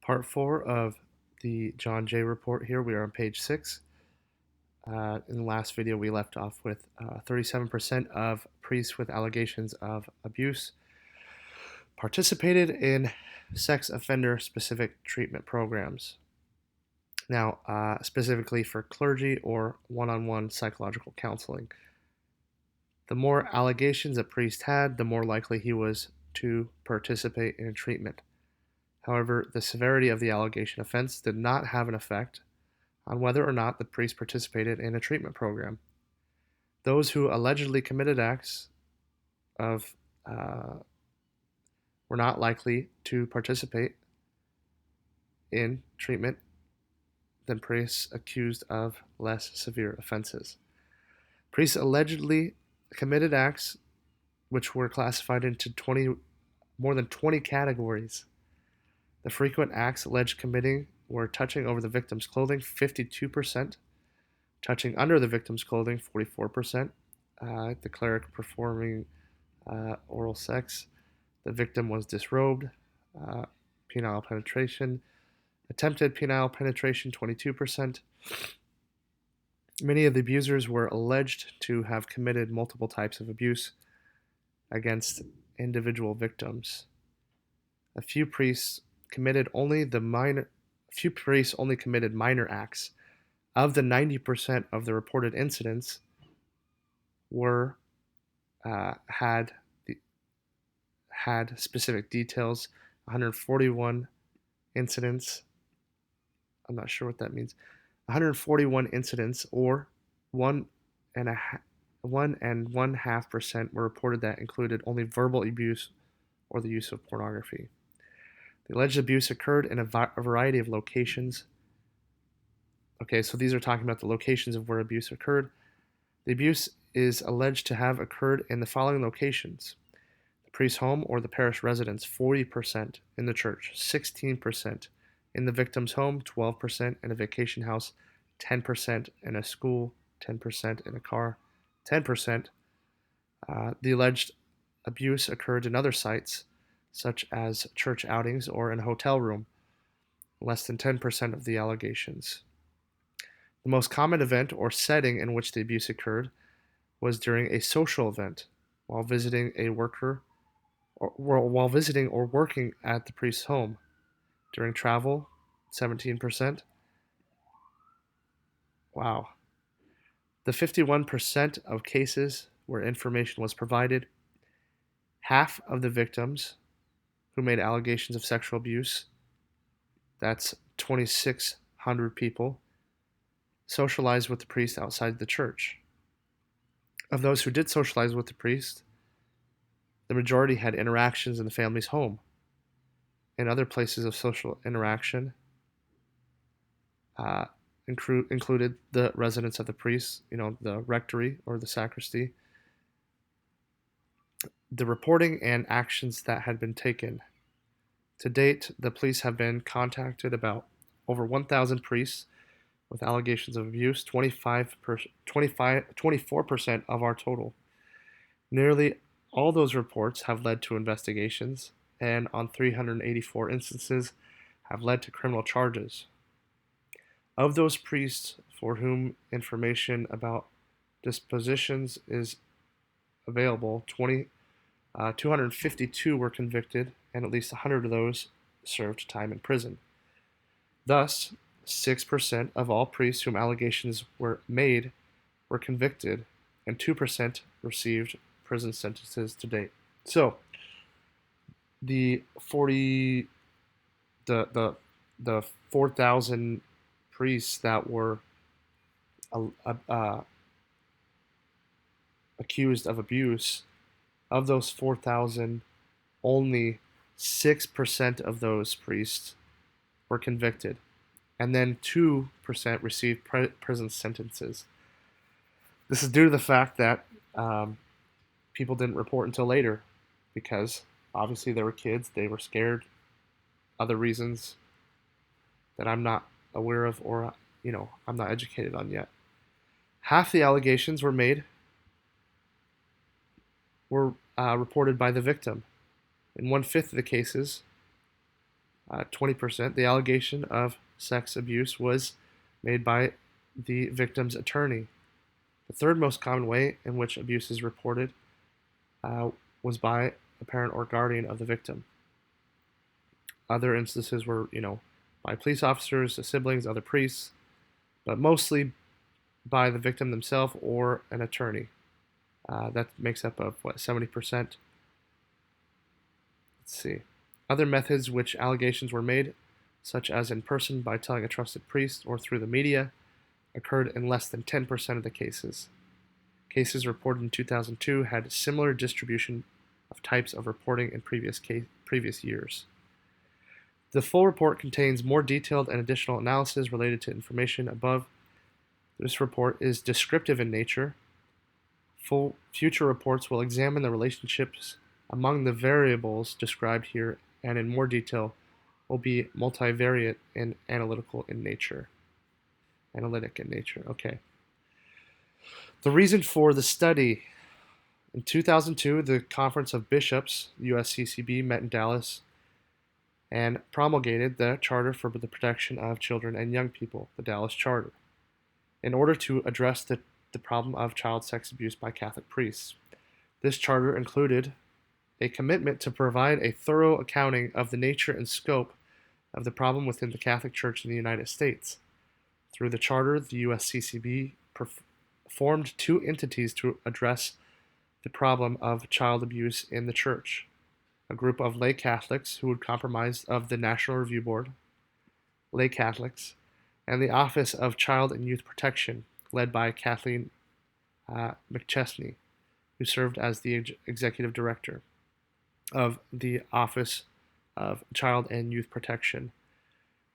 Part 4 of the John Jay report here. We are on page 6. In the last video, we left off with 37% of priests with allegations of abuse participated in sex offender specific treatment programs. Now, specifically for clergy or one on one psychological counseling. The more allegations a priest had, the more likely he was to participate in treatment. However, the severity of the allegation offense did not have an effect on whether or not the priest participated in a treatment program. Those who allegedly committed acts of were not likely to participate in treatment than priests accused of less severe offenses. Priests allegedly committed acts which were classified into more than 20 categories. The frequent acts alleged committing were touching over the victim's clothing, 52%, touching under the victim's clothing, 44%, the cleric performing oral sex, the victim was disrobed, uh, penile penetration, attempted penile penetration, 22%. Many of the abusers were alleged to have committed multiple types of abuse against individual victims. A few priests only committed minor acts. Of the 90% of the reported incidents were had specific details. 141 incidents. I'm not sure what that means. 141 incidents, or one and a half, 1.5% were reported that included only verbal abuse or the use of pornography. The alleged abuse occurred in a variety of locations. Okay, so these are talking about the locations of where abuse occurred. The abuse is alleged to have occurred in the following locations: the priest's home or the parish residence, 40%; in the church, 16%; in the victim's home, 12%; in a vacation house, 10%; in a school, 10%; in a car, 10%. The alleged abuse occurred in other sites, such as church outings or in a hotel room, less than 10% of the allegations. The most common event or setting in which the abuse occurred was during a social event, while visiting or working at the priest's home. During travel, 17%. Wow. The 51% of cases where information was provided, half of the victims who made allegations of sexual abuse, that's 2,600 people, socialized with the priest outside the church. Of those who did socialize with the priest, the majority had interactions in the family's home and other places of social interaction, uh, included the residence of the priest, the rectory or the sacristy. The reporting and actions that had been taken. To date, the police have been contacted about over 1,000 priests with allegations of abuse, 24% of our total. Nearly all those reports have led to investigations, and on 384 instances have led to criminal charges. Of those priests for whom information about dispositions is available, 252 were convicted, and at least 100 of those served time in prison. Thus, 6% of all priests whom allegations were made were convicted, and 2% received prison sentences to date. So, the 40, the 4,000 priests that were accused of abuse, of those 4,000, only 6% of those priests were convicted, and then 2% received prison sentences. This is due to the fact that people didn't report until later, because obviously they were kids, they were scared, other reasons that I'm not aware of, or I'm not educated on yet. Half the allegations were reported by the victim. In 1/5 of the cases, 20%, the allegation of sex abuse was made by the victim's attorney. The third most common way in which abuse is reported was by a parent or guardian of the victim. Other instances were, by police officers, siblings, other priests, but mostly by the victim themselves or an attorney. That makes up of 70%. Let's see. Other methods which allegations were made, such as in person by telling a trusted priest or through the media, occurred in less than 10% of the cases. Cases reported in 2002 had similar distribution of types of reporting in previous years. The full report contains more detailed and additional analysis related to information above. This report is descriptive in nature. Future reports will examine the relationships among the variables described here and in more detail will be multivariate and analytic in nature. Okay. The reason for the study. In 2002, the Conference of Bishops, USCCB, met in Dallas and promulgated the Charter for the Protection of Children and Young People, the Dallas Charter, in order to address the problem of child sex abuse by Catholic priests. This charter included a commitment to provide a thorough accounting of the nature and scope of the problem within the Catholic Church in the United States. Through the charter, the USCCB formed two entities to address the problem of child abuse in the Church: a group of lay Catholics who would comprise of the National Review Board, lay Catholics, and the Office of Child and Youth Protection, led by Kathleen McChesney, who served as the executive director of the Office of Child and Youth Protection.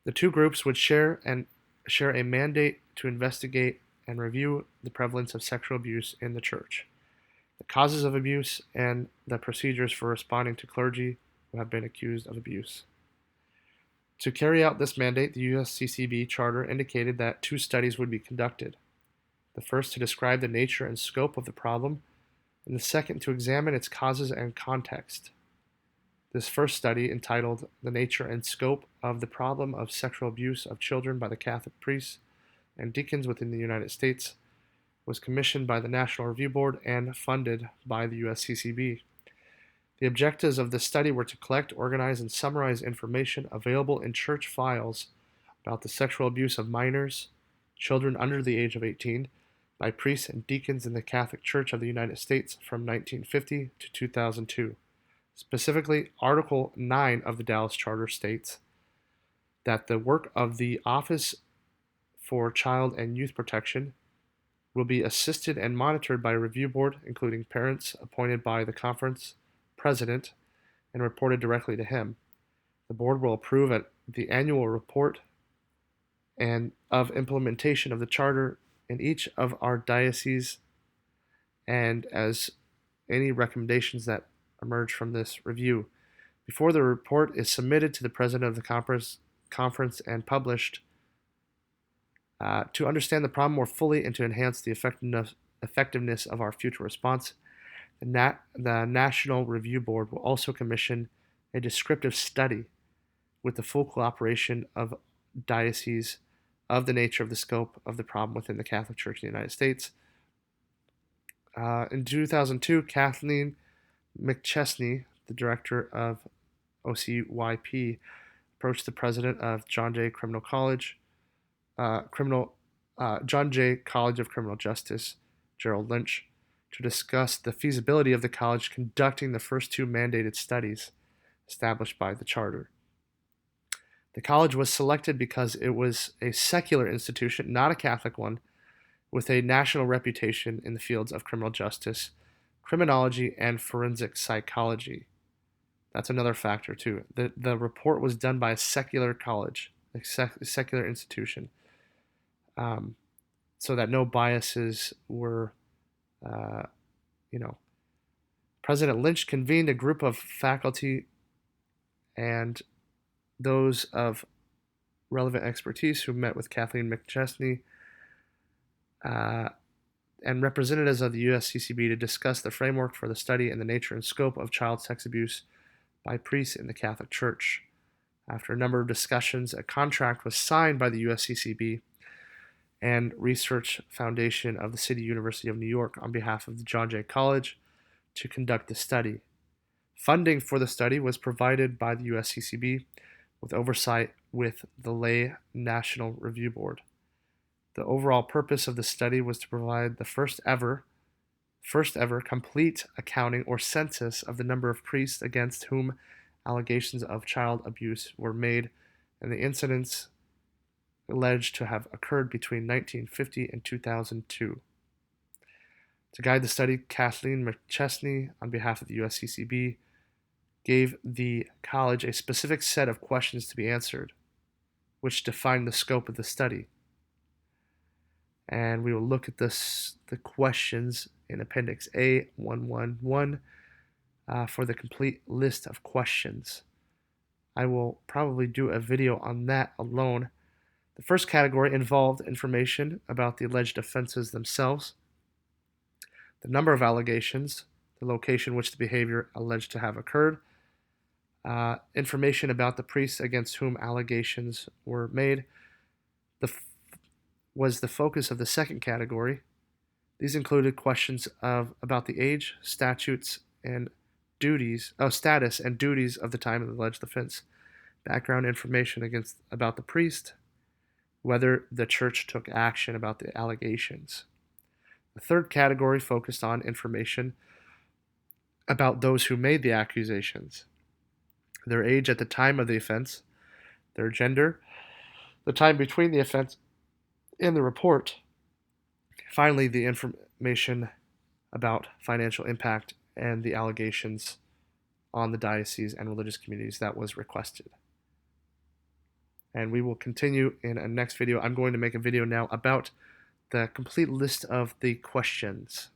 The two groups would share a mandate to investigate and review the prevalence of sexual abuse in the Church, the causes of abuse, and the procedures for responding to clergy who have been accused of abuse. To carry out this mandate, the USCCB Charter indicated that two studies would be conducted: the first to describe the nature and scope of the problem, and the second to examine its causes and context. This first study, entitled "The Nature and Scope of the Problem of Sexual Abuse of Children by the Catholic Priests and Deacons within the United States," was commissioned by the National Review Board and funded by the USCCB. The objectives of this study were to collect, organize, and summarize information available in church files about the sexual abuse of minors, children under the age of 18, by priests and deacons in the Catholic Church of the United States from 1950 to 2002. Specifically, Article 9 of the Dallas Charter states that the work of the Office for Child and Youth Protection will be assisted and monitored by a review board, including parents appointed by the conference president and reported directly to him. The board will approve the annual report and of implementation of the charter in each of our dioceses, and as any recommendations that emerge from this review. Before the report is submitted to the president of the conference and published, to understand the problem more fully and to enhance the effectiveness of our future response, the National Review Board will also commission a descriptive study with the full cooperation of dioceses of the nature of the scope of the problem within the Catholic Church in the United States. In 2002, Kathleen McChesney, the director of OCYP, approached the president of John Jay College of Criminal Justice, Gerald Lynch, to discuss the feasibility of the college conducting the first two mandated studies established by the charter. The college was selected because it was a secular institution, not a Catholic one, with a national reputation in the fields of criminal justice, criminology, and forensic psychology. That's another factor, too. The report was done by a secular college, a secular institution, so that no biases were, President Lynch convened a group of faculty and those of relevant expertise who met with Kathleen McChesney and representatives of the USCCB to discuss the framework for the study and the nature and scope of child sex abuse by priests in the Catholic Church. After a number of discussions, a contract was signed by the USCCB and Research Foundation of the City University of New York on behalf of the John Jay College to conduct the study. Funding for the study was provided by the USCCB with oversight with the Lay National Review Board. The overall purpose of the study was to provide the first ever complete accounting or census of the number of priests against whom allegations of child abuse were made and the incidents alleged to have occurred between 1950 and 2002. To guide the study, Kathleen McChesney, on behalf of the USCCB, gave the college a specific set of questions to be answered, which defined the scope of the study. And we will look at the questions in Appendix A111 for the complete list of questions. I will probably do a video on that alone. The first category involved information about the alleged offenses themselves, the number of allegations, the location which the behavior alleged to have occurred, information about the priests against whom allegations were made, was the focus of the second category. These included questions about the age, status, and duties of the time of the alleged offense, background information about the priest, whether the church took action about the allegations. The third category focused on information about those who made the accusations, their age at the time of the offense, their gender, the time between the offense and the report. Finally, the information about financial impact and the allegations on the diocese and religious communities that was requested. And we will continue in a next video. I'm going to make a video now about the complete list of the questions.